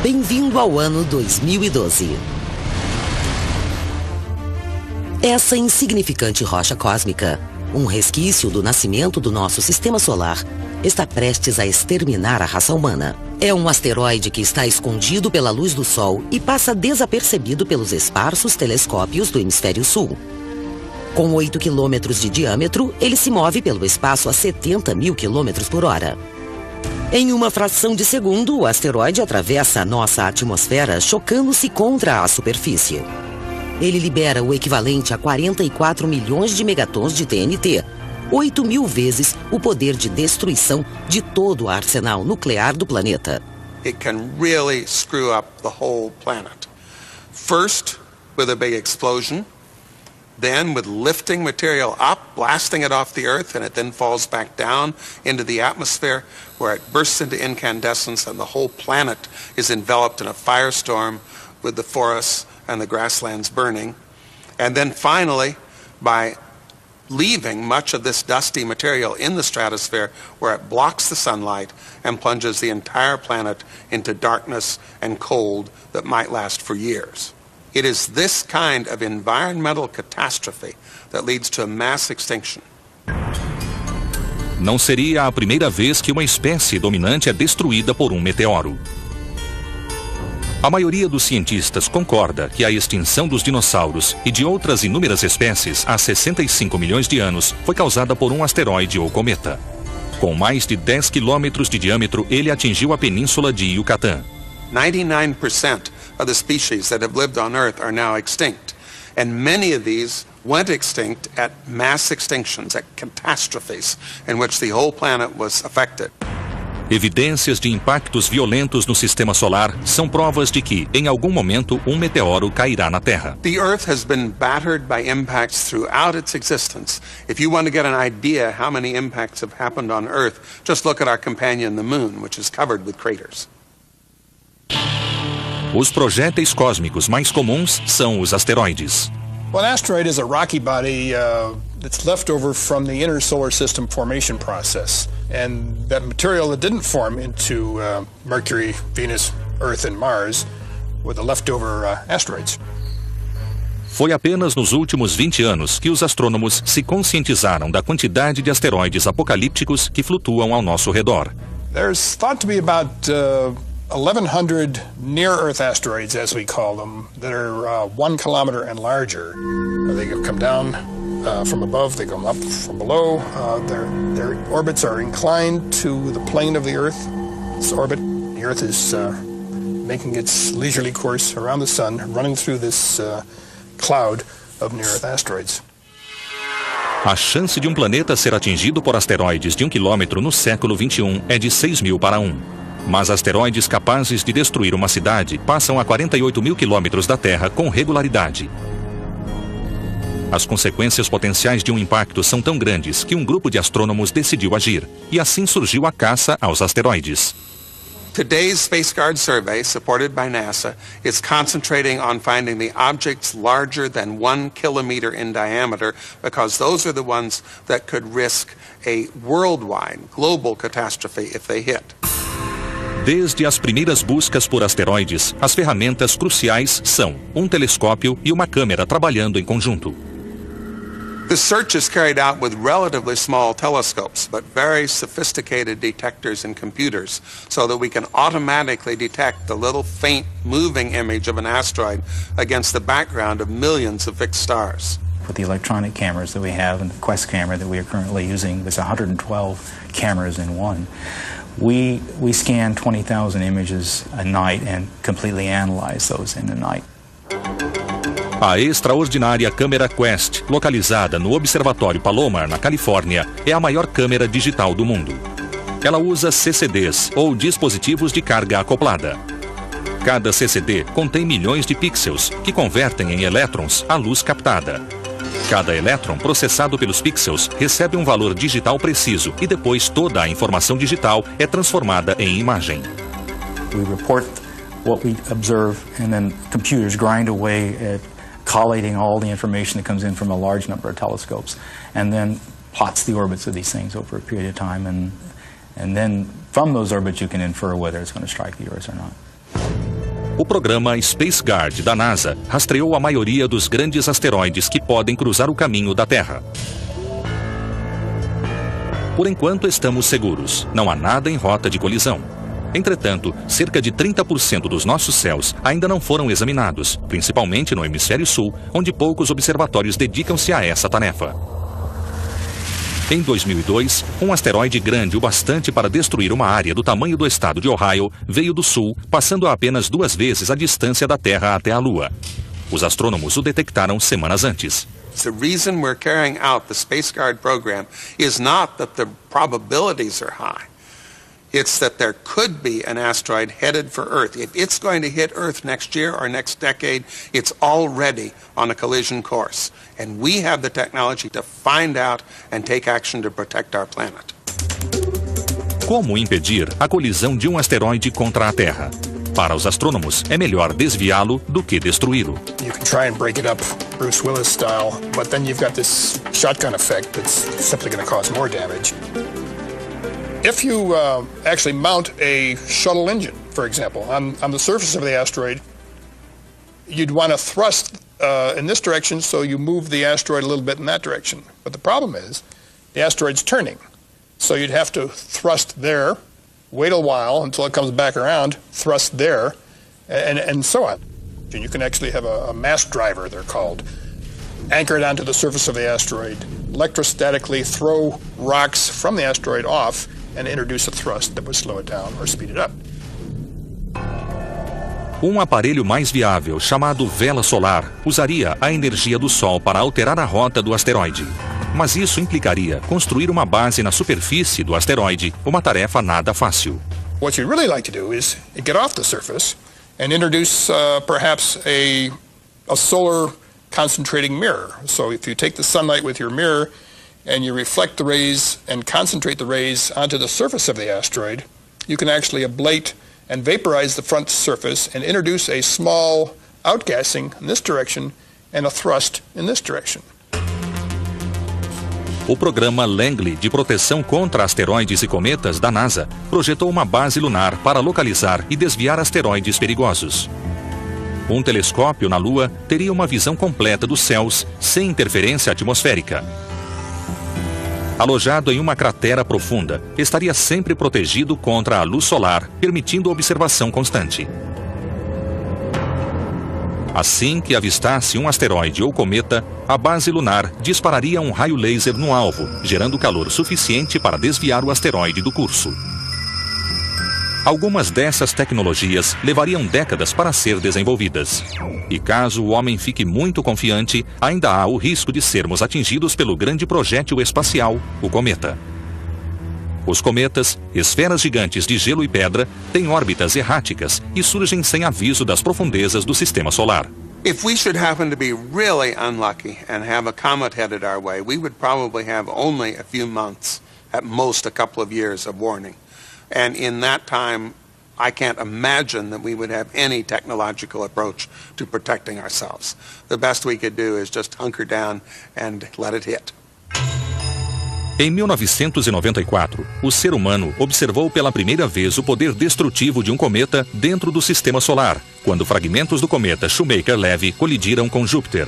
Bem-vindo ao ano 2012. Essa insignificante rocha cósmica, um resquício do nascimento do nosso sistema solar, está prestes a exterminar a raça humana. É um asteroide que está escondido pela luz do Sol e passa desapercebido pelos esparsos telescópios do hemisfério sul. Com 8 quilômetros de diâmetro, ele se move pelo espaço a 70 mil quilômetros por hora. Em uma fração de segundo, o asteroide atravessa a nossa atmosfera, chocando-se contra a superfície. Ele libera o equivalente a 44 milhões de megatons de TNT, 8.000 vezes o poder de destruição de todo o arsenal nuclear do planeta. It can really screw up the whole planet. First, with a big explosion. Then with lifting material up, blasting it off the Earth, and it then falls back down into the atmosphere where it bursts into incandescence and the whole planet is enveloped in a firestorm with the forests and the grasslands burning. And then finally, by leaving much of this dusty material in the stratosphere where it blocks the sunlight and plunges the entire planet into darkness and cold that might last for years. It is this kind of environmental catastrophe that leads to a mass extinction. Não seria a primeira vez que uma espécie dominante é destruída por um meteoro. A maioria dos cientistas concorda que a extinção dos dinossauros e de outras inúmeras espécies há 65 milhões de anos foi causada por um asteroide ou cometa. Com mais de 10 quilômetros de diâmetro, ele atingiu a península de Yucatán. 99% of the species that have lived on Earth are now extinct. And many of these went extinct at mass extinctions, at catastrophes, in which the whole planet was affected. Evidências de impactos violentos no sistema solar são provas de que, em algum momento, um meteoro cairá na Terra. The Earth has been battered by impacts throughout its existence. If you want to get an idea how many impacts have happened on Earth, just look at our companion, the Moon, which is covered with craters. Os projéteis cósmicos mais comuns são os asteroides. Well, an asteroid is a rocky body that's left over from the inner solar system formation process. And that material that didn't form into Mercury, Venus, Earth, and Mars were the leftover asteroids. Foi apenas nos últimos 20 anos que os astrônomos se conscientizaram da quantidade de asteroides apocalípticos que flutuam ao nosso redor. There's thought to be about 1,100 near-Earth asteroids, as we call them, that are 1 kilometer and larger. They come down from above, they come up from below. Their orbits are inclined to the plane of the Earth. Its orbit, the Earth is making its leisurely course around the Sun, running through this cloud of near-Earth asteroids. A chance de um planeta ser atingido por asteroides de 1 quilômetro no século XXI é de 6.000 para 1. Mas asteroides capazes de destruir uma cidade passam a 48 mil quilômetros da Terra com regularidade. As consequências potenciais de um impacto são tão grandes que um grupo de astrônomos decidiu agir, e assim surgiu a caça aos asteroides. Today's Space Guard survey, supported by NASA, is concentrating on finding the objects larger than 1 kilometer in diameter, because those are the ones that could risk a worldwide, global catastrophe if they hit. Desde as primeiras buscas por asteroides, as ferramentas cruciais são um telescópio e uma câmera trabalhando em conjunto. The search is carried out with relatively small telescopes, but very sophisticated detectors and computers, so that we can automatically detect the little faint moving image of an asteroid against the background of millions of fixed stars. With the electronic cameras that we have and the Quest camera that we are currently using, there's 112 cameras in one. We scan 20,000 images a night and completely analyze those in a night. A extraordinária câmera Quest, localizada no Observatório Palomar, na Califórnia, é a maior câmera digital do mundo. Ela usa CCDs, ou dispositivos de carga acoplada. Cada CCD contém milhões de pixels, que convertem em elétrons a luz captada. Cada elétron processado pelos pixels recebe um valor digital preciso e depois toda a informação digital é transformada em imagem. We report what we observe and then computers grind away at collating all the information that comes in from a large number of telescopes, and then plots the orbits of these things over a period of time, and then from those orbits you can infer whether it's going to strike the Earth or not. O programa Space Guard da NASA rastreou a maioria dos grandes asteroides que podem cruzar o caminho da Terra. Por enquanto estamos seguros, não há nada em rota de colisão. Entretanto, cerca de 30% dos nossos céus ainda não foram examinados, principalmente no hemisfério sul, onde poucos observatórios dedicam-se a essa tarefa. Em 2002, um asteroide grande o bastante para destruir uma área do tamanho do estado de Ohio veio do sul, passando a apenas 2 vezes a distância da Terra até a Lua. Os astrônomos o detectaram semanas antes. The reason we're carrying out the Space Guard program is not that the probabilities are high. It's that there could be an asteroid headed for Earth. If it's going to hit Earth next year or next decade, it's already on a collision course. And we have the technology to find out and take action to protect our planet. Como impedir a colisão de um asteroide contra a Terra? Para os astrônomos, é melhor desviá-lo do que destruí-lo. You can try and break it up Bruce Willis style, but then you've got this shotgun effect that's simply going to cause more damage. If you actually mount a shuttle engine, for example, on the surface of the asteroid, you'd want to thrust in this direction, so you move the asteroid a little bit in that direction. But the problem is, the asteroid's turning. So you'd have to thrust there, wait a while until it comes back around, thrust there, and so on. And you can actually have a mass driver, they're called, anchored onto the surface of the asteroid, electrostatically throw rocks from the asteroid off, and introduce a thrust that would slow it down or speed it up. Um aparelho mais viável, chamado vela solar, usaria a energia do Sol para alterar a rota do asteroide. Mas isso implicaria construir uma base na superfície do asteroide, uma tarefa nada fácil. What you'd really like to do is get off the surface and introduce perhaps a solar concentrating mirror. So if you take the sunlight with your mirror and you reflect the rays and concentrate the rays onto the surface of the asteroid, you can actually ablate and vaporize the front surface and introduce a small outgassing in this direction and a thrust in this direction. O programa Langley de proteção contra asteroides e cometas da NASA projetou uma base lunar para localizar e desviar asteroides perigosos. Um telescópio na Lua teria uma visão completa dos céus sem interferência atmosférica. Alojado em uma cratera profunda, estaria sempre protegido contra a luz solar, permitindo observação constante. Assim que avistasse um asteroide ou cometa, a base lunar dispararia um raio laser no alvo, gerando calor suficiente para desviar o asteroide do curso. Algumas dessas tecnologias levariam décadas para ser desenvolvidas. E caso o homem fique muito confiante, ainda há o risco de sermos atingidos pelo grande projétil espacial, o cometa. Os cometas, esferas gigantes de gelo e pedra, têm órbitas erráticas e surgem sem aviso das profundezas do sistema solar. If we should happen to be really unlucky and have a comet headed our way, we would probably have only a few months, at most a couple of years of warning. And in that time, I can't imagine that we would have any technological approach to protecting ourselves. The best we could do is just hunker down and let it hit. Em 1994, o ser humano observou pela primeira vez o poder destrutivo de um cometa dentro do sistema solar, quando fragmentos do cometa Shoemaker-Levy colidiram com Júpiter.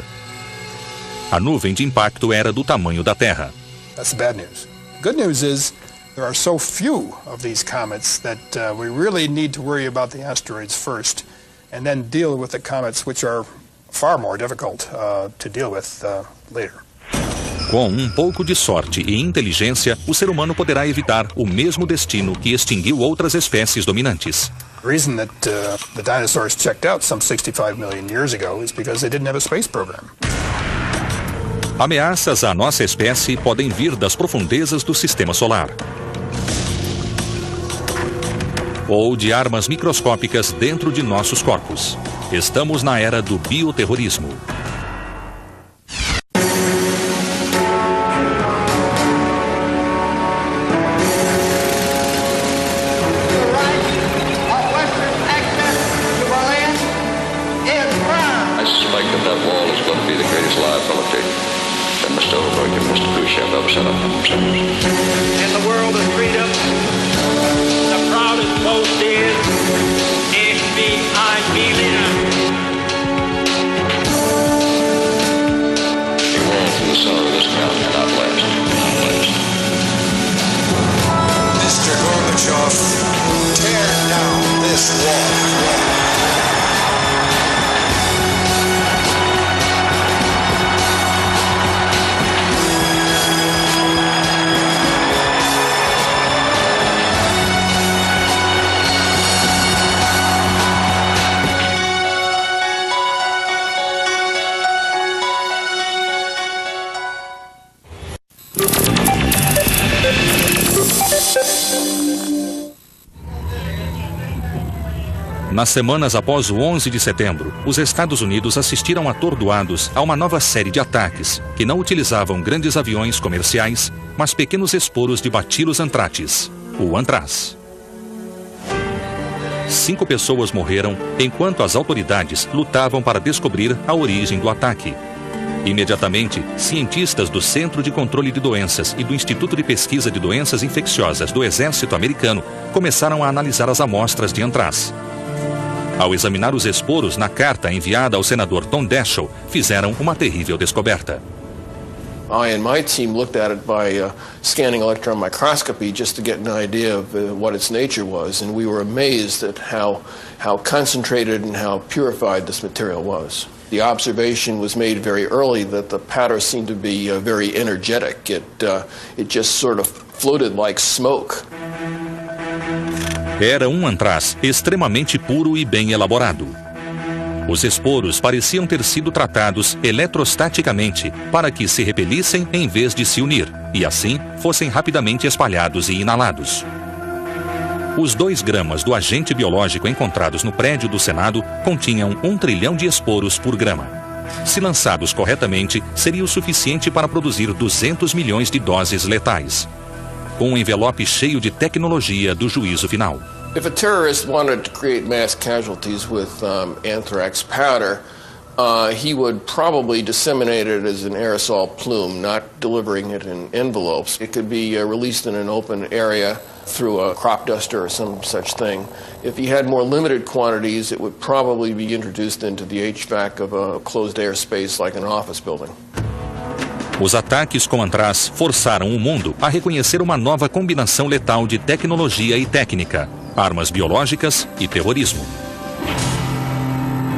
A nuvem de impacto era do tamanho da Terra. That's the bad news. Good news is there are so few of these comets that we really need to worry about the asteroids first and then deal with the comets, which are far more difficult to deal with later. Com um pouco de sorte e inteligência, o ser humano poderá evitar o mesmo destino que extinguiu outras espécies dominantes. The reason that the dinosaurs checked out some 65 million years ago is because they didn't have a space program. Ameaças à nossa espécie podem vir das profundezas do sistema solar. Ou de armas microscópicas dentro de nossos corpos. Estamos na era do bioterrorismo. I suspect that wall is going reliability than Mr. Ulrich and Mr. Khrushchev ever set up for themselves. In the world of freedom, the proudest boast is, ich bin ein Berliner. The world from the center of this ground cannot last. Mr. Gorbachev, tear down this wall. Nas semanas após o 11 de setembro, os Estados Unidos assistiram atordoados a uma nova série de ataques que não utilizavam grandes aviões comerciais, mas pequenos esporos de Bacillus anthracis, o antraz. 5 pessoas morreram enquanto as autoridades lutavam para descobrir a origem do ataque. Imediatamente, cientistas do Centro de Controle de Doenças e do Instituto de Pesquisa de Doenças Infecciosas do Exército Americano começaram a analisar as amostras de antraz. Ao examinar os esporos na carta enviada ao senador Tom Daschle, fizeram uma terrível descoberta. I and my team looked at it by scanning electron microscopy just to get an idea of what its nature was, and we were amazed at how concentrated and how purified this material was. The observation was made very early that the powder seemed to be very energetic. It just sort of floated like smoke. Era um antraz extremamente puro e bem elaborado. Os esporos pareciam ter sido tratados eletrostaticamente para que se repelissem em vez de se unir, e assim fossem rapidamente espalhados e inalados. Os 2 gramas do agente biológico encontrados no prédio do Senado continham 1 trilhão de esporos por grama. Se lançados corretamente, seria o suficiente para produzir 200 milhões de doses letais. Com um envelope cheio de tecnologia do juízo final. If a terrorist wanted to create mass casualties with anthrax powder, he would probably disseminate it as an aerosol plume, not delivering it in envelopes. It could be released in an open area through a crop duster or some such thing. If he had more limited quantities, it would probably be introduced into the HVAC of a closed air space like an office building. Os ataques com antraz forçaram o mundo a reconhecer uma nova combinação letal de tecnologia e técnica, armas biológicas e terrorismo.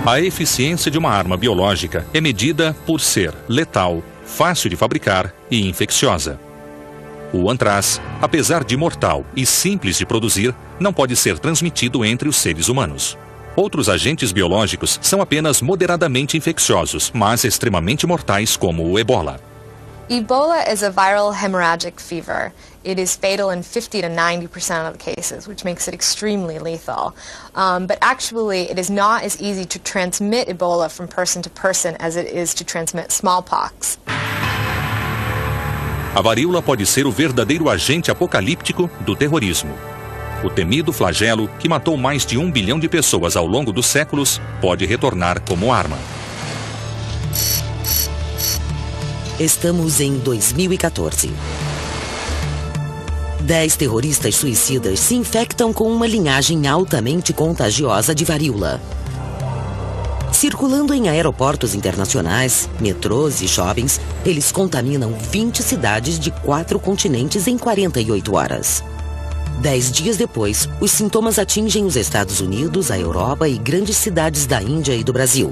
A eficiência de uma arma biológica é medida por ser letal, fácil de fabricar e infecciosa. O antraz, apesar de mortal e simples de produzir, não pode ser transmitido entre os seres humanos. Outros agentes biológicos são apenas moderadamente infecciosos, mas extremamente mortais, como o ebola. Ebola is a viral hemorrhagic fever. It is fatal in 50 to 90% of the cases, which makes it extremely lethal. But actually, it is not as easy to transmit Ebola from person to person as it is to transmit smallpox. A varíola pode ser o verdadeiro agente apocalíptico do terrorismo. O temido flagelo, que matou mais de 1 bilhão de pessoas ao longo dos séculos, pode retornar como arma. Estamos em 2014. 10 terroristas suicidas se infectam com uma linhagem altamente contagiosa de varíola. Circulando em aeroportos internacionais, metrôs e shoppings, eles contaminam 20 cidades de 4 continentes em 48 horas. 10 dias depois, os sintomas atingem os Estados Unidos, a Europa e grandes cidades da Índia e do Brasil.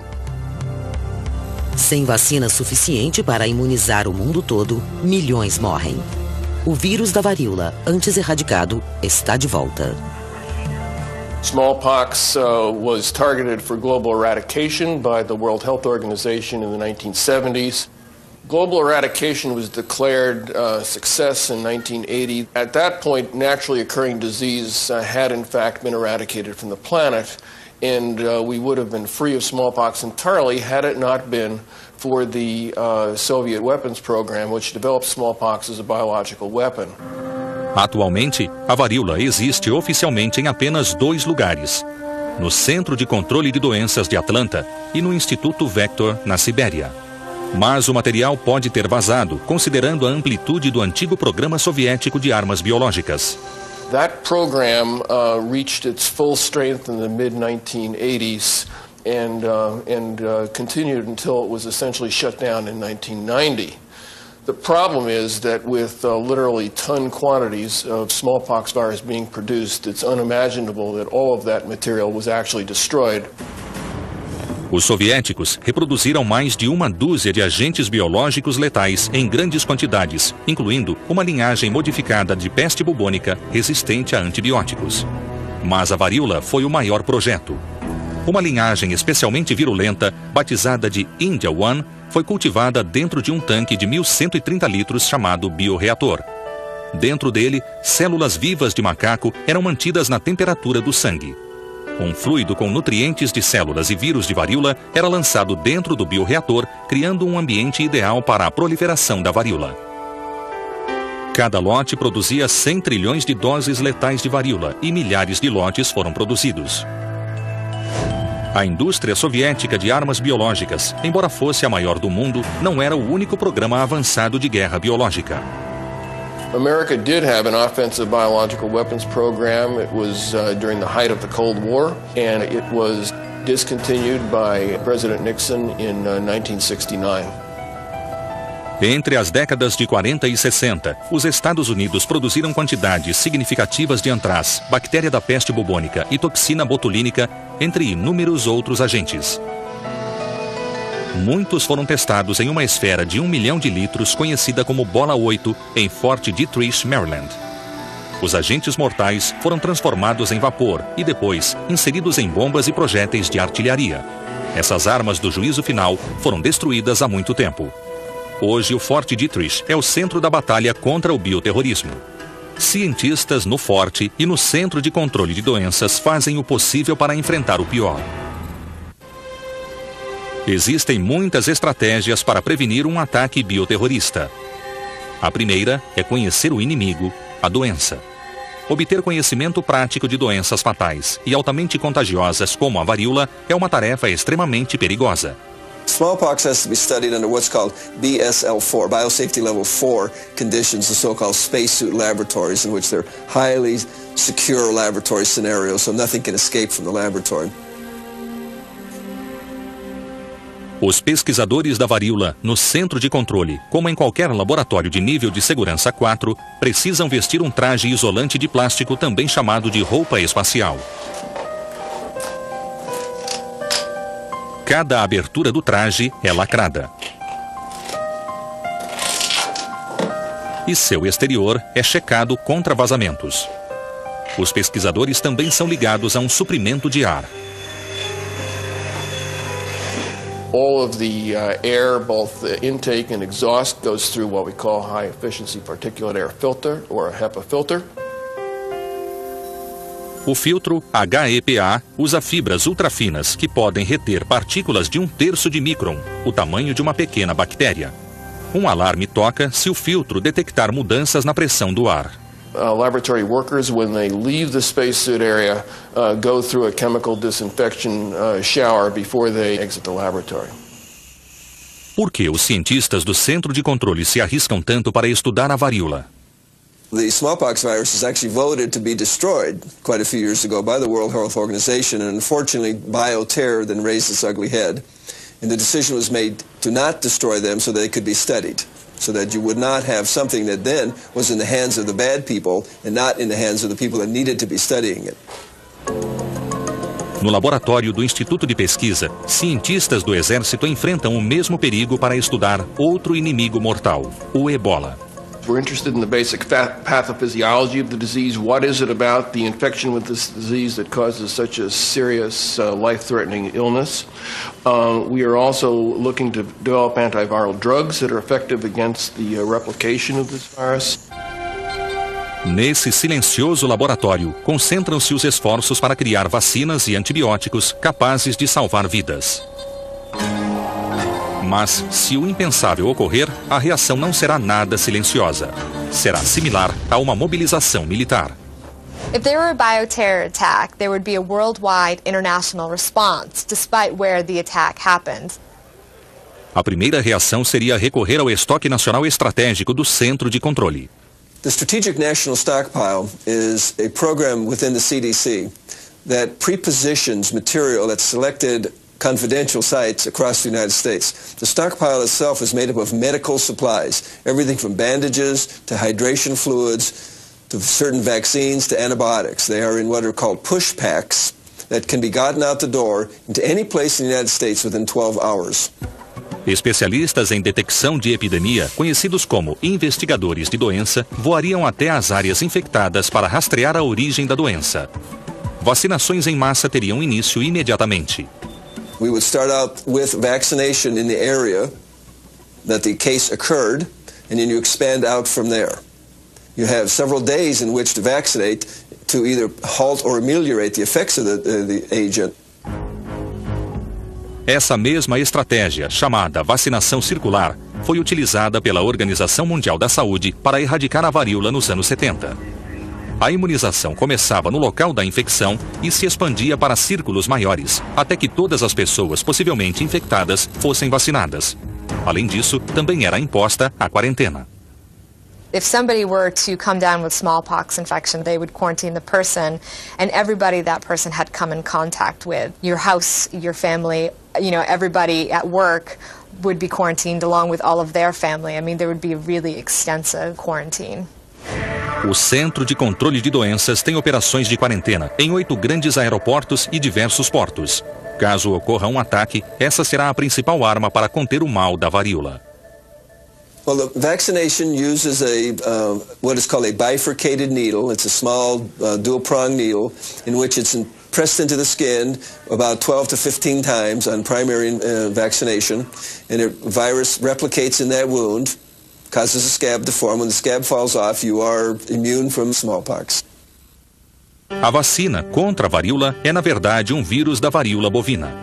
Sem vacina suficiente para imunizar o mundo todo, milhões morrem. O vírus da varíola, antes erradicado, está de volta. Smallpox was targeted for global eradication by the World Health Organization in the 1970s. Global eradication was declared a success in 1980. At that point, naturally occurring disease had in fact been eradicated from the planet, and we would have been free of smallpox entirely had it not been for the Soviet weapons program, which developed smallpox as a biological weapon. Atualmente, a varíola existe oficialmente em apenas 2 lugares: no Centro de Controle de Doenças de Atlanta e no Instituto Vector, na Sibéria. Mas o material pode ter vazado, considerando a amplitude do antigo programa soviético de armas biológicas. That program reached its full strength in the mid-1980s and continued until it was essentially shut down in 1990. The problem is that with literally ton quantities of smallpox virus being produced, it's unimaginable that all of that material was actually destroyed. Os soviéticos reproduziram mais de uma dúzia de agentes biológicos letais em grandes quantidades, incluindo uma linhagem modificada de peste bubônica resistente a antibióticos. Mas a varíola foi o maior projeto. Uma linhagem especialmente virulenta, batizada de India One, foi cultivada dentro de um tanque de 1.130 litros chamado bioreator. Dentro dele, células vivas de macaco eram mantidas na temperatura do sangue. Um fluido com nutrientes de células e vírus de varíola era lançado dentro do bioreator, criando um ambiente ideal para a proliferação da varíola. Cada lote produzia 100 trilhões de doses letais de varíola e milhares de lotes foram produzidos. A indústria soviética de armas biológicas, embora fosse a maior do mundo, não era o único programa avançado de guerra biológica. America did have an offensive biological weapons program. It was during the height of the Cold War, and it was discontinued by President Nixon in 1969. Entre as décadas de 40 e 60, os Estados Unidos produziram quantidades significativas de antraz, bactéria da peste bubônica e toxina botulínica, entre inúmeros outros agentes. Muitos foram testados em uma esfera de 1 milhão de litros conhecida como Bola 8, em Fort Detrick, Maryland. Os agentes mortais foram transformados em vapor e depois inseridos em bombas e projéteis de artilharia. Essas armas do juízo final foram destruídas há muito tempo. Hoje, o Fort Detrick é o centro da batalha contra o bioterrorismo. Cientistas no forte e no Centro de Controle de Doenças fazem o possível para enfrentar o pior. Existem muitas estratégias para prevenir um ataque bioterrorista. A primeira é conhecer o inimigo, a doença. Obter conhecimento prático de doenças fatais e altamente contagiosas como a varíola é uma tarefa extremamente perigosa. Smallpox has to be studied under what's called BSL-4, Biosafety Level 4 conditions, the so-called spacesuit laboratories, in which they're highly secure laboratory scenarios, so nothing can escape from the laboratory. Os pesquisadores da varíola, no centro de controle, como em qualquer laboratório de nível de segurança 4, precisam vestir um traje isolante de plástico também chamado de roupa espacial. Cada abertura do traje é lacrada. E seu exterior é checado contra vazamentos. Os pesquisadores também são ligados a um suprimento de ar. All of the air, both the intake and exhaust, goes through what we call high-efficiency particulate air filter, or a HEPA filter. O filtro HEPA usa fibras ultrafinas que podem reter partículas de 1/3 de micron, o tamanho de uma pequena bactéria. Um alarme toca se o filtro detectar mudanças na pressão do ar. Laboratory workers, when they leave the spacesuit area, go through a chemical disinfection shower before they exit the laboratory. Por que os cientistas do Centro de Controle se arriscam tanto para estudar a varíola? The smallpox virus was actually voted to be destroyed quite a few years ago by the World Health Organization, and unfortunately bioterror then raised its ugly head. And the decision was made to not destroy them so they could be studied, so that you would not have something that then was in the hands of the bad people and not in the hands of the people that needed to be studying it. No laboratório do Instituto de Pesquisa, cientistas do Exército enfrentam o mesmo perigo para estudar outro inimigo mortal, o ebola. We're interested in the basic pathophysiology of the disease. What is it about the infection with this disease that causes such a serious, life-threatening illness? We are also looking to develop antiviral drugs that are effective against the replication of this virus. Nesse silencioso laboratório, concentram-se os esforços para criar vacinas e antibióticos capazes de salvar vidas. Mas, se o impensável ocorrer, a reação não será nada silenciosa. Será similar a uma mobilização militar. If there were a bioterror attack, there would be a worldwide international response, despite where the attack happened. A primeira reação seria recorrer ao estoque nacional estratégico do Centro de Controle. The Strategic National Stockpile is a program within the CDC that prepositions material at selected confidential sites across the United States. The stockpile itself is made up of medical supplies, everything from bandages to hydration fluids to certain vaccines to antibiotics. They are in what are called push packs that can be gotten out the door into any place in the United States within 12 hours. Especialistas em detecção de epidemia, conhecidos como investigadores de doença, voariam até as áreas infectadas para rastrear a origem da doença. Vacinações em massa teriam início imediatamente. We would start out with vaccination in the area that the case occurred, and then you expand out from there. You have several days in which to vaccinate to either halt or ameliorate the effects of the agent. Essa mesma estratégia, chamada vacinação circular, foi utilizada pela Organização Mundial da Saúde para erradicar a varíola nos anos 70. A imunização começava no local da infecção e se expandia para círculos maiores, até que todas as pessoas possivelmente infectadas fossem vacinadas. Além disso, também era imposta a quarentena. If somebody were to come down with smallpox infection, they would quarantine the person and everybody that person had come in contact with. Your house, your family, everybody at work would be quarantined along with all of their family. I mean, there would be a really extensive quarantine. O Centro de Controle de Doenças tem operações de quarentena em 8 grandes aeroportos e diversos portos. Caso ocorra um ataque, essa será a principal arma para conter o mal da varíola. Well, the vaccination uses what is called a bifurcated needle. It's a small dual-prong needle in which it's pressed into the skin about 12 to 15 times on primary vaccination, and the virus replicates in that wound, causes a scab to form. When the scab falls off, you are immune from smallpox. A vacina contra a varíola é, na verdade, um vírus da varíola bovina.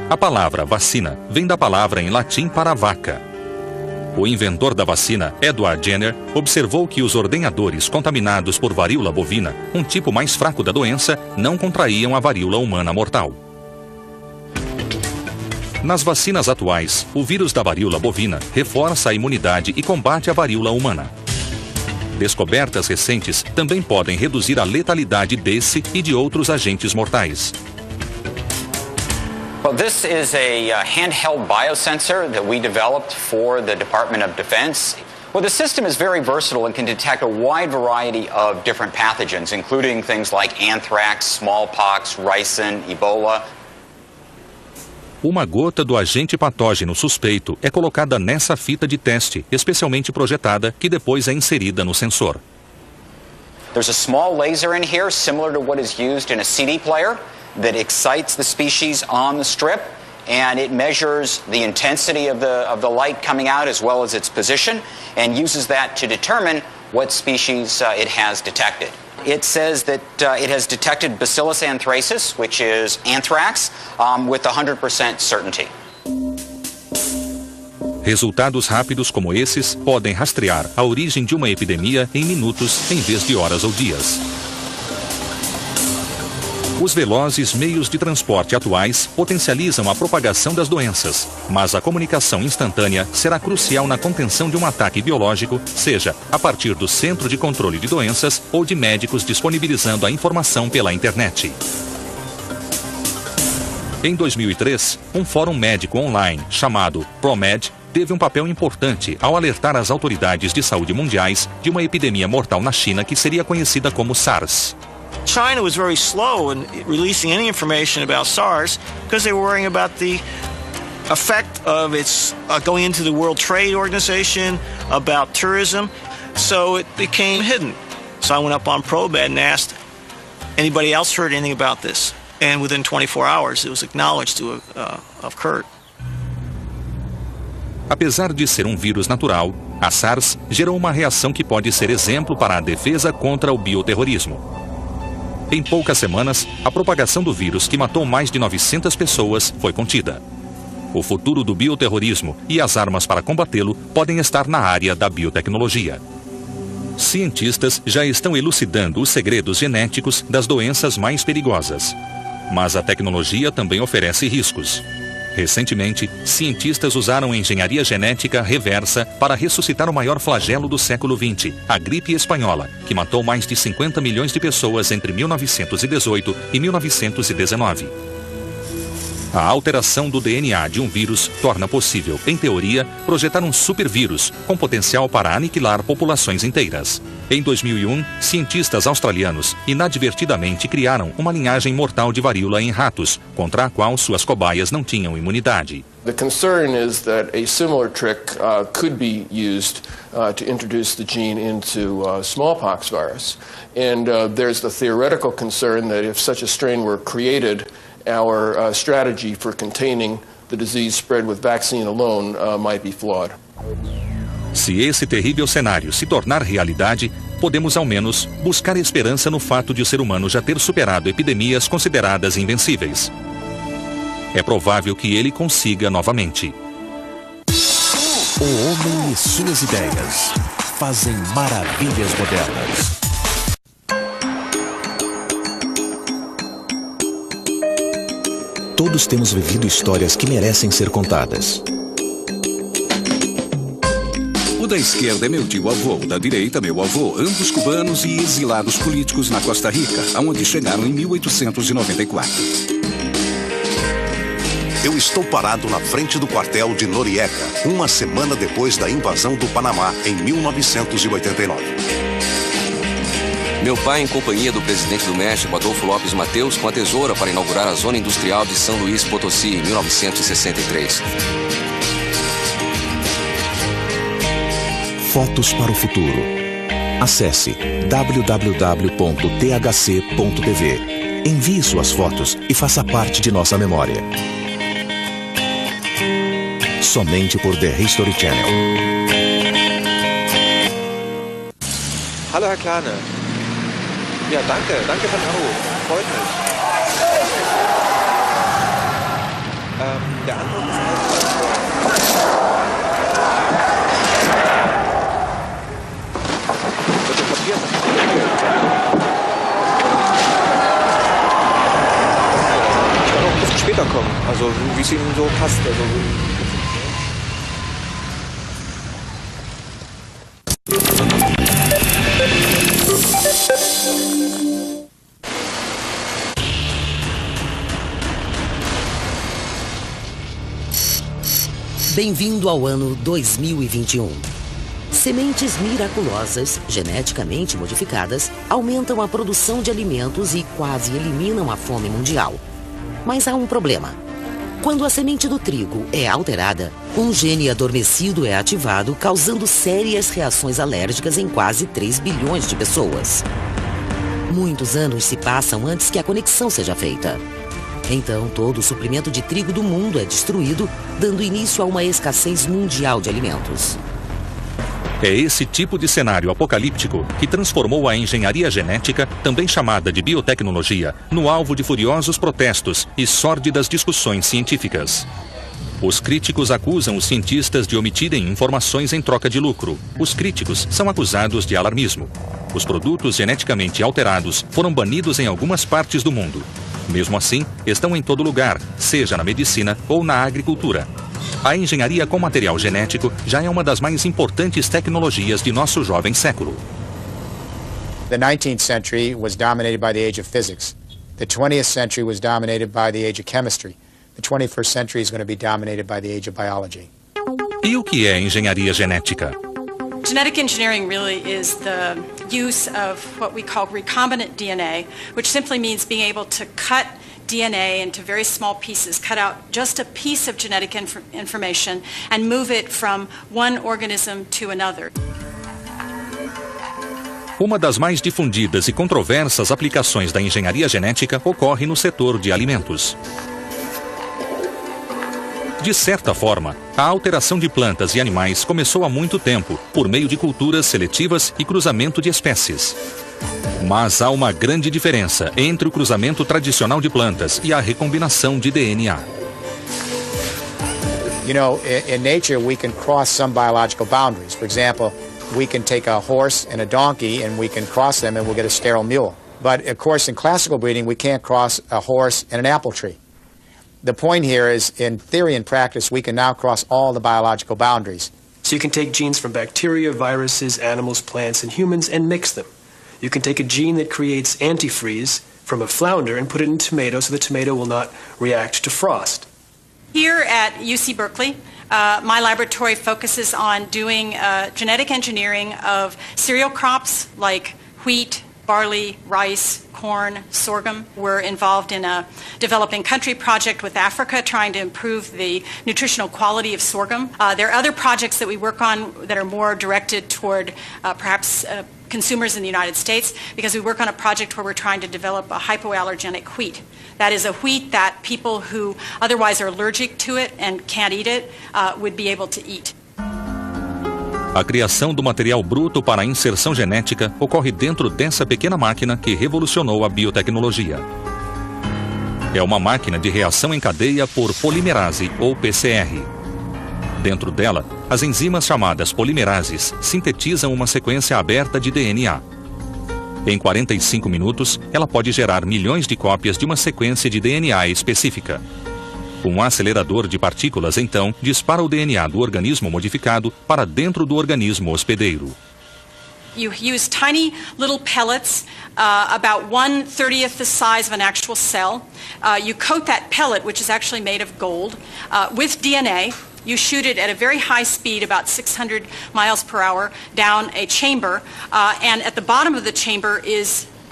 A palavra vacina vem da palavra em latim para vaca. O inventor da vacina, Edward Jenner, observou que os ordenhadores contaminados por varíola bovina, um tipo mais fraco da doença, não contraíam a varíola humana mortal. Nas vacinas atuais, o vírus da varíola bovina reforça a imunidade e combate a varíola humana. Descobertas recentes também podem reduzir a letalidade desse e de outros agentes mortais. Well, this is a handheld biosensor that we developed for the Department of Defense. Well, the system is very versatile and can detect a wide variety of different pathogens, including things like anthrax, smallpox, ricin, Ebola. Uma gota do agente patógeno suspeito é colocada nessa fita de teste, especialmente projetada, que depois é inserida no sensor. There's a small laser in here, similar to what is used in a CD player, that excites the species on the strip, and it measures the intensity of the light coming out as well as its position, and uses that to determine what species it has detected. It says that it has detected Bacillus anthracis, which is anthrax, with 100% certainty. Resultados rápidos como esses podem rastrear a origem de uma epidemia em minutos em vez de horas ou dias. Os velozes meios de transporte atuais potencializam a propagação das doenças, mas a comunicação instantânea será crucial na contenção de um ataque biológico, seja a partir do Centro de Controle de Doenças ou de médicos disponibilizando a informação pela internet. Em 2003, um fórum médico online chamado ProMed teve um papel importante ao alertar as autoridades de saúde mundiais de uma epidemia mortal na China que seria conhecida como SARS. China was very slow in releasing any information about SARS because they were worrying about the effect of its going into the World Trade Organization, about tourism, so it became hidden. So I went up on ProMed and asked, anybody else heard anything about this? And within 24 hours it was acknowledged to have occurred. Apesar de ser um vírus natural, a SARS gerou uma reação que pode ser exemplo para a defesa contra o bioterrorismo. Em poucas semanas, a propagação do vírus que matou mais de 900 pessoas foi contida. O futuro do bioterrorismo e as armas para combatê-lo podem estar na área da biotecnologia. Cientistas já estão elucidando os segredos genéticos das doenças mais perigosas. Mas a tecnologia também oferece riscos. Recentemente, cientistas usaram a engenharia genética reversa para ressuscitar o maior flagelo do século XX, a gripe espanhola, que matou mais de 50 milhões de pessoas entre 1918 e 1919. A alteração do DNA de um vírus torna possível, em teoria, projetar um supervírus com potencial para aniquilar populações inteiras. Em 2001, cientistas australianos inadvertidamente criaram uma linhagem mortal de varíola em ratos, contra a qual suas cobaias não tinham imunidade. The concern is that a similar trick could be used to introduce the gene into smallpox virus. And there's the theoretical concern that if such a strain were created, our strategy for containing the disease spread with vaccine alone might be flawed. Se esse terrível cenário se tornar realidade, podemos ao menos buscar esperança no fato de o ser humano já ter superado epidemias consideradas invencíveis. É provável que ele consiga novamente. O homem e suas ideias fazem maravilhas modernas. Todos temos vivido histórias que merecem ser contadas. O da esquerda é meu tio-avô, o da direita meu avô, ambos cubanos e exilados políticos na Costa Rica, aonde chegaram em 1894. Eu estou parado na frente do quartel de Noriega, uma semana depois da invasão do Panamá, em 1989. Meu pai, em companhia do presidente do México, Adolfo López Mateus, com a tesoura para inaugurar a Zona Industrial de São Luís Potosí, em 1963. Fotos para o futuro. Acesse www.thc.tv. Envie suas fotos e faça parte de nossa memória. Somente por The History Channel. Hallo Herr Klane. Ja, danke für den Anruf. Freut mich. Der Anruf ist bitte Papier. Ich kann auch ein bisschen später kommen, also wie es Ihnen so passt. Also, Bem-vindo ao ano 2021. Sementes miraculosas, geneticamente modificadas, aumentam a produção de alimentos e quase eliminam a fome mundial. Mas há um problema. Quando a semente do trigo é alterada, um gene adormecido é ativado, causando sérias reações alérgicas em quase 3 bilhões de pessoas. Muitos anos se passam antes que a conexão seja feita. Então, todo o suprimento de trigo do mundo é destruído, dando início a uma escassez mundial de alimentos. É esse tipo de cenário apocalíptico que transformou a engenharia genética, também chamada de biotecnologia, no alvo de furiosos protestos e sórdidas discussões científicas. Os críticos acusam os cientistas de omitirem informações em troca de lucro. Os críticos são acusados de alarmismo. Os produtos geneticamente alterados foram banidos em algumas partes do mundo. Mesmo assim, estão em todo lugar, seja na medicina ou na agricultura. A engenharia com material genético já é uma das mais importantes tecnologias de nosso jovem século. The 19th century was dominated by the age of physics. The 20th century was dominated by the age of chemistry. The 21st century is going to be dominated by the age of biology. E o que é engenharia genética? Genetic engineering really is the use of what we call recombinant DNA, which simply means being able to cut DNA into very small pieces, cut out just a piece of genetic information and move it from one organism to another. Uma das mais difundidas e controversas aplicações da engenharia genética ocorre no setor de alimentos. De certa forma, a alteração de plantas e animais começou há muito tempo, por meio de culturas seletivas e cruzamento de espécies. Mas há uma grande diferença entre o cruzamento tradicional de plantas e a recombinação de DNA. You know, in nature we can cross some biological boundaries. For example, we can take a horse and a donkey and we can cross them and we'll get a sterile mule. But of course in classical breeding we can't cross a horse and an apple tree. The point here is, in theory and practice, we can now cross all the biological boundaries. So you can take genes from bacteria, viruses, animals, plants, and humans and mix them. You can take a gene that creates antifreeze from a flounder and put it in tomato so the tomato will not react to frost. Here at UC Berkeley, my laboratory focuses on doing genetic engineering of cereal crops like wheat, barley, rice, corn, sorghum. We're involved in a developing country project with Africa trying to improve the nutritional quality of sorghum. There are other projects that we work on that are more directed toward perhaps consumers in the United States, because we work on a project where we're trying to develop a hypoallergenic wheat. That is a wheat that people who otherwise are allergic to it and can't eat it would be able to eat. A criação do material bruto para a inserção genética ocorre dentro dessa pequena máquina que revolucionou a biotecnologia. É uma máquina de reação em cadeia por polimerase, ou PCR. Dentro dela, as enzimas chamadas polimerases sintetizam uma sequência aberta de DNA. Em 45 minutos, ela pode gerar milhões de cópias de uma sequência de DNA específica. Um acelerador de partículas, então, dispara o DNA do organismo modificado para dentro do organismo hospedeiro. You use tiny little pellets, about 1/30th the size of an actual cell. You coat that pellet, which is actually made of gold, with DNA. You shoot it at a very high speed, about 600 miles per hour, down a chamber, and at the bottom of the chamber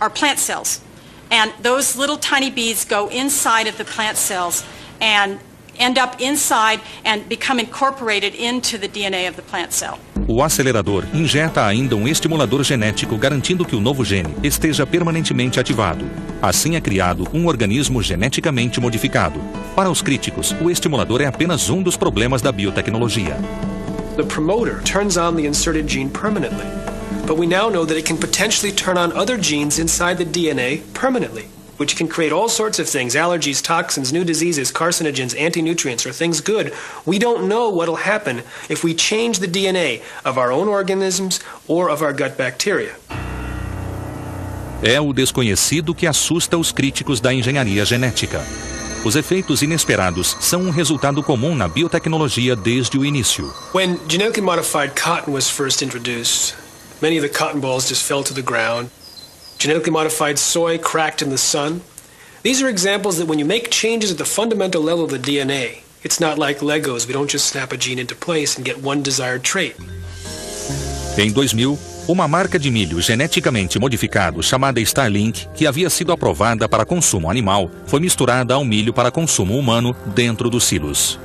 are plant cells. And those little tiny beads go inside of the plant cells and end up inside and become incorporated into the DNA of the plant cell. O acelerador injeta ainda um estimulador genético, garantindo que o novo gene esteja permanentemente ativado. Assim é criado um organismo geneticamente modificado. Para os críticos, o estimulador é apenas um dos problemas da biotecnologia. The promoter turns on the inserted gene permanently, but we now know that it can potentially turn on other genes inside the DNA permanently, which can create all sorts of things: allergies, toxins, new diseases, carcinogens, anti-nutrients, or things good. We don't know what will happen if we change the DNA of our own organisms or of our gut bacteria. É o desconhecido que assusta os críticos da engenharia genética. Os efeitos inesperados são um resultado comum na biotecnologia desde o início. When genetically modified cotton was first introduced, many of the cotton balls just fell to the ground. Genetically modified soy cracked in the sun. These are examples that when you make changes at the fundamental level of the DNA, it's not like Legos. We don't just snap a gene into place and get one desired trait. Em 2000, uma marca de milho geneticamente modificado chamada Starlink, que havia sido aprovada para consumo animal, foi misturada ao milho para consumo humano dentro dos silos.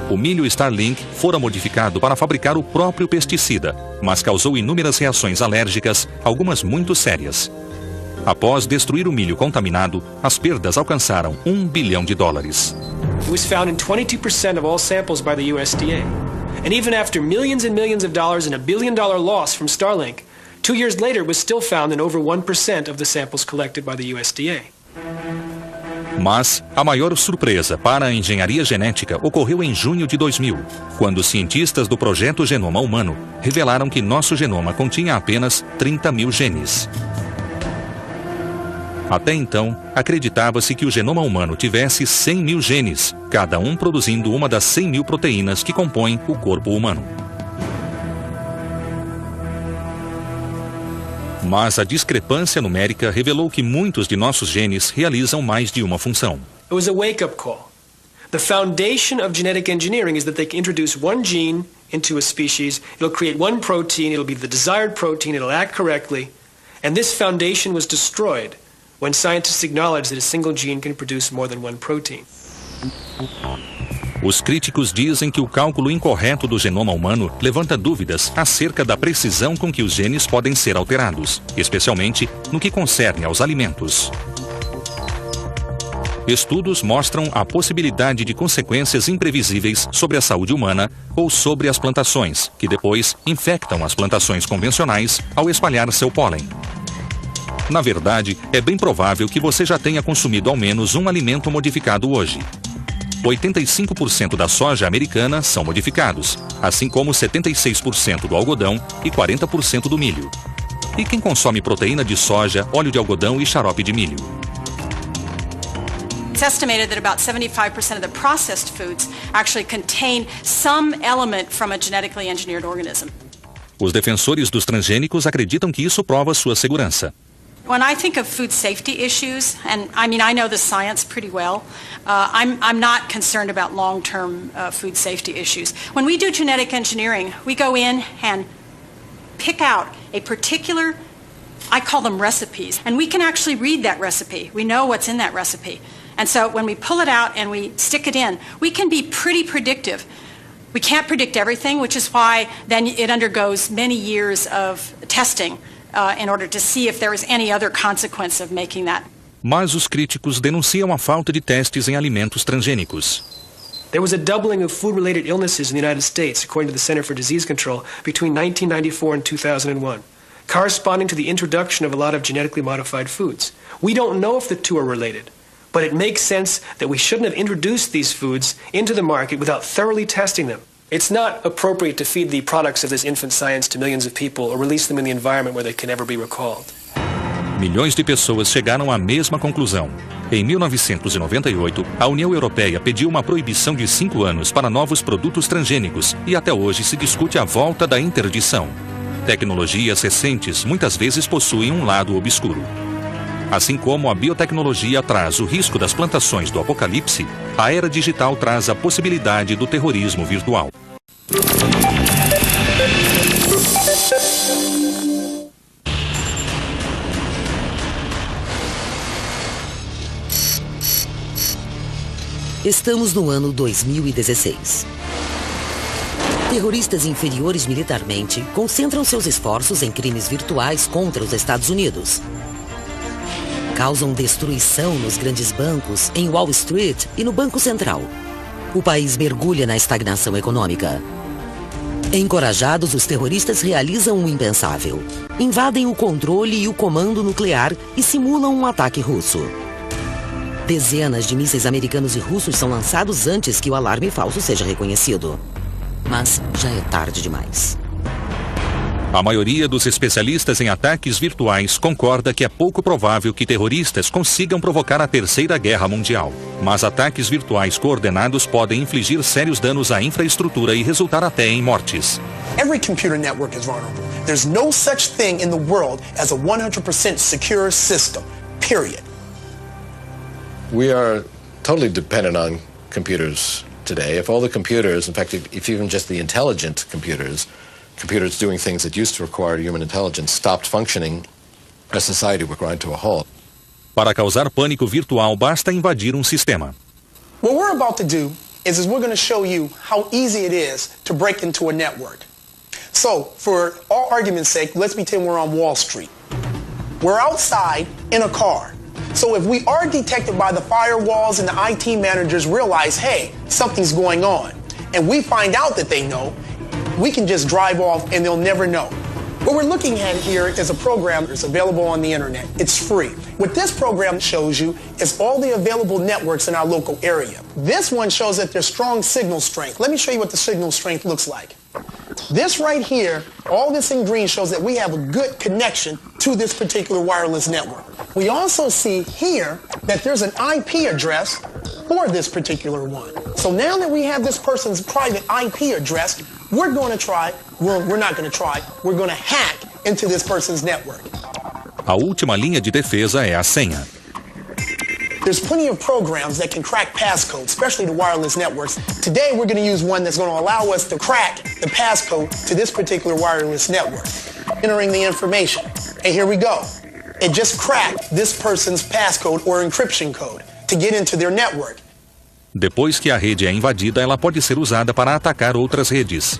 O milho Starlink fora modificado para fabricar o próprio pesticida, mas causou inúmeras reações alérgicas, algumas muito sérias. Após destruir o milho contaminado, as perdas alcançaram $1 bilhão. It was found in 22% of all samples by the USDA. And even after millions and millions of dollars and $1 billion loss from Starlink, 2 years later it was still found in over 1% of the samples collected by the USDA. Mas a maior surpresa para a engenharia genética ocorreu em junho de 2000, quando cientistas do projeto Genoma Humano revelaram que nosso genoma continha apenas 30 mil genes. Até então, acreditava-se que o genoma humano tivesse 100 mil genes, cada um produzindo uma das 100 mil proteínas que compõem o corpo humano. Mas a discrepância numérica revelou que muitos de nossos genes realizam mais de uma função. It was a wake-up call. The foundation of genetic engineering is that they can introduce one gene into a species, it'll create one protein, it'll be the desired protein, it'll act correctly, and this foundation was destroyed when scientists acknowledged that a single gene can produce more than one protein. Os críticos dizem que o cálculo incorreto do genoma humano levanta dúvidas acerca da precisão com que os genes podem ser alterados, especialmente no que concerne aos alimentos. Estudos mostram a possibilidade de consequências imprevisíveis sobre a saúde humana ou sobre as plantações, que depois infectam as plantações convencionais ao espalhar seu pólen. Na verdade, é bem provável que você já tenha consumido ao menos um alimento modificado hoje. 85% da soja americana são modificados, assim como 76% do algodão e 40% do milho. E quem consome proteína de soja, óleo de algodão e xarope de milho? It's estimated that about 75% of the processed foods actually contain some element from a genetically engineered organism. Os defensores dos transgênicos acreditam que isso prova sua segurança. When I think of food safety issues, and I mean I know the science pretty well, I'm not concerned about long-term food safety issues. When we do genetic engineering, we go in and pick out a particular, I call them recipes, and we can actually read that recipe. We know what's in that recipe. And so when we pull it out and we stick it in, we can be pretty predictive. We can't predict everything, which is why then it undergoes many years of testing in order to see if there is any other consequence of making that. Mas os críticos denunciam a falta de testes em alimentos transgênicos. There was a doubling of food-related illnesses in the United States, according to the Center for Disease Control, between 1994 and 2001, corresponding to the introduction of a lot of genetically modified foods. We don't know if the two are related, but it makes sense that we shouldn't have introduced these foods into the market without thoroughly testing them. It's not appropriate to feed the products of this infant science to millions of people or release them in the environment where they can never be recalled. Milhões de pessoas chegaram à mesma conclusão. Em 1998, a União Europeia pediu uma proibição de 5 anos para novos produtos transgênicos e até hoje se discute a volta da interdição. Tecnologias recentes muitas vezes possuem um lado obscuro. Assim como a biotecnologia traz o risco das plantações do apocalipse, a era digital traz a possibilidade do terrorismo virtual. Estamos no ano 2016. Terroristas inferiores militarmente concentram seus esforços em crimes virtuais contra os Estados Unidos. Causam destruição nos grandes bancos, em Wall Street e no Banco Central. O país mergulha na estagnação econômica. Encorajados, os terroristas realizam o impensável. Invadem o controle e o comando nuclear e simulam um ataque russo. Dezenas de mísseis americanos e russos são lançados antes que o alarme falso seja reconhecido. Mas já é tarde demais. A maioria dos especialistas em ataques virtuais concorda que é pouco provável que terroristas consigam provocar a Terceira Guerra Mundial. Mas ataques virtuais coordenados podem infligir sérios danos à infraestrutura e resultar até em mortes. Every computer network is vulnerable. There's no such thing in the world as a 100% secure system. Period. We are totally dependent on computers today. If all the computers, in fact, if even just the intelligent computers doing things that used to require human intelligence, stopped functioning, our society would grind to a halt. Para causar pânico virtual, basta invadir um sistema. What we're about to do is we're going to show you how easy it is to break into a network. So, for all argument's sake, let's pretend we're on Wall Street. We're outside in a car. So if we are detected by the firewalls and the IT managers realize, hey, something's going on, and we find out that they know, we can just drive off and they'll never know. What we're looking at here is a program that's available on the internet. It's free. What this program shows you is all the available networks in our local area. This one shows that there's strong signal strength. Let me show you what the signal strength looks like. This right here, all this in green shows that we have a good connection to this particular wireless network. We also see here that there's an IP address for this particular one. So now that we have this person's private IP address, we're going to try, we're not going to try, we're going to hack into this person's network. A última linha de defesa é a senha. There's plenty of programs that can crack passcodes, especially the wireless networks. Today we're going to use one that's going to allow us to crack the passcode to this particular wireless network. Entering the information. And here we go. It just cracked this person's passcode or encryption code to get into their network. Depois que a rede é invadida, ela pode ser usada para atacar outras redes.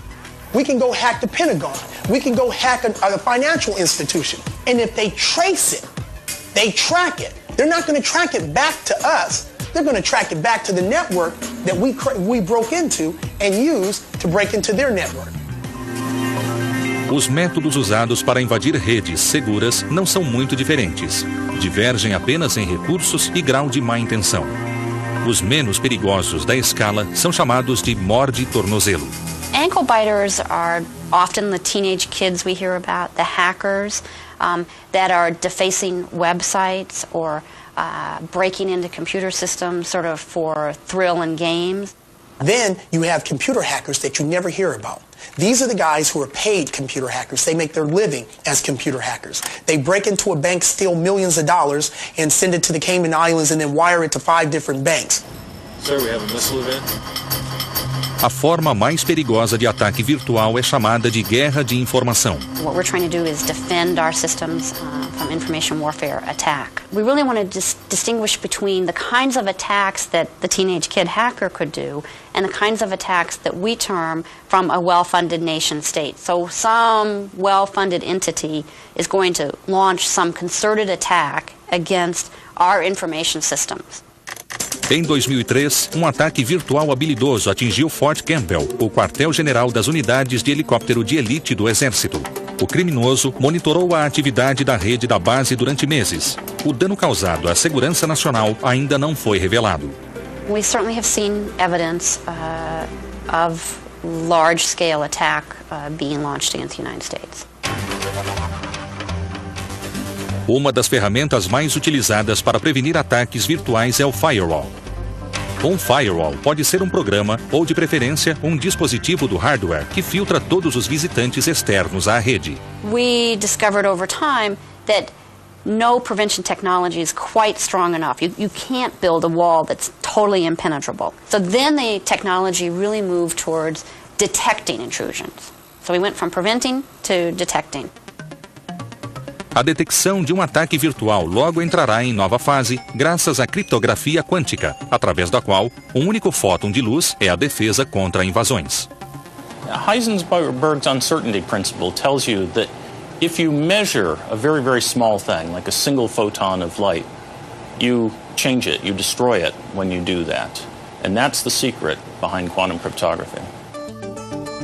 We can go hack the Pentagon. We can go hack a financial institution. And if they trace it, they track it. They're not going to track it back to us. They're going to track it back to the network that we broke into and used to break into their network. Os métodos usados para invadir redes seguras não são muito diferentes. Divergem apenas em recursos e grau de má intenção. Os menos perigosos da escala são chamados de morde-tornozelo. Ankle biters are often the teenage kids we hear about, the hackers that are defacing websites or breaking into computer systems sort of for thrill and games. Then you have computer hackers that you never hear about. These are the guys who are paid computer hackers. They make their living as computer hackers. They break into a bank, steal millions of dollars, and send it to the Cayman Islands and then wire it to 5 different banks. Sir, we have a missile event. A forma mais perigosa de ataque virtual é chamada de guerra de informação. What we're trying to do is defend our systems from information warfare attack. We really want to distinguish between the kinds of attacks that the teenage kid hacker could do and the kinds of attacks that we term from a well-funded nation state. So some well-funded entity is going to launch some concerted attack against our information systems. Em 2003, um ataque virtual habilidoso atingiu Fort Campbell, o quartel-general das unidades de helicóptero de elite do Exército. O criminoso monitorou a atividade da rede da base durante meses. O dano causado à segurança nacional ainda não foi revelado. We certainly have seen evidence of large-scale attack being launched against the United States. Uma das ferramentas mais utilizadas para prevenir ataques virtuais é o firewall. Um firewall pode ser um programa ou, de preferência, um dispositivo do hardware que filtra todos os visitantes externos à rede. We discovered over time that no prevention technology is quite strong enough. You can't build a wall that's totally impenetrable. So then the technology really moved towards detecting intrusions. So we went from preventing to detecting. A detecção de um ataque virtual logo entrará em nova fase graças à criptografia quântica, através da qual um único fóton de luz é a defesa contra invasões. Heisenberg's uncertainty principle tells you that if you measure a very, very small thing, like a single photon of light, you change it, you destroy it when you do that. And that's the secret behind quantum cryptography.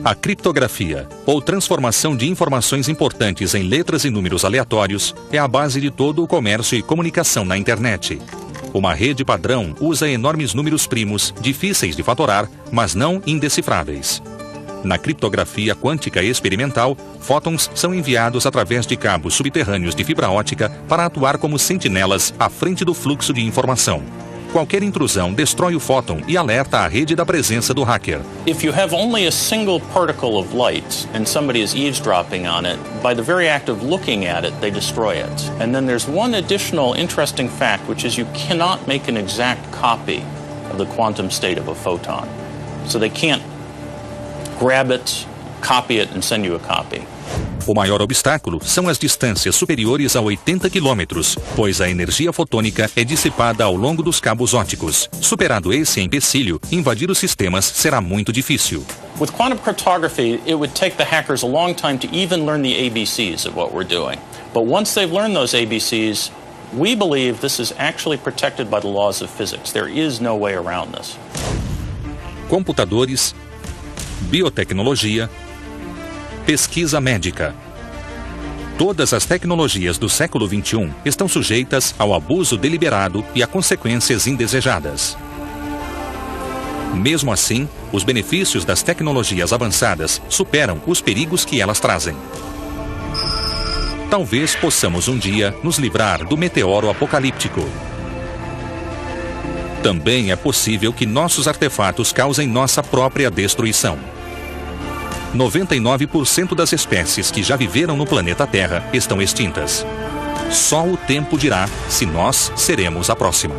A criptografia, ou transformação de informações importantes em letras e números aleatórios, é a base de todo o comércio e comunicação na internet. Uma rede padrão usa enormes números primos, difíceis de fatorar, mas não indecifráveis. Na criptografia quântica experimental, fótons são enviados através de cabos subterrâneos de fibra ótica para atuar como sentinelas à frente do fluxo de informação. Qualquer intrusão destrói o fóton e alerta a rede da presença do hacker. If you have only a single particle of light and somebody is eavesdropping on it, by the very act of looking at it, they destroy it. And then there's one additional interesting fact, which is you cannot make an exact copy of the quantum state of a photon. So they can't grab it, copy it, and send you a copy. O maior obstáculo são as distâncias superiores a 80 quilômetros, pois a energia fotônica é dissipada ao longo dos cabos óticos. Superado esse empecilho, invadir os sistemas será muito difícil. With quantum cryptography, it would take the hackers a long time to even learn the ABCs of what we're doing. But once they've learned those ABCs, we believe this is actually protected by the laws of physics. There is no way around this. Computadores, biotecnologia, pesquisa médica. Todas as tecnologias do século XXI estão sujeitas ao abuso deliberado e a consequências indesejadas. Mesmo assim, os benefícios das tecnologias avançadas superam os perigos que elas trazem. Talvez possamos um dia nos livrar do meteoro apocalíptico. Também é possível que nossos artefatos causem nossa própria destruição. 99% das espécies que já viveram no planeta Terra estão extintas. Só o tempo dirá se nós seremos a próxima.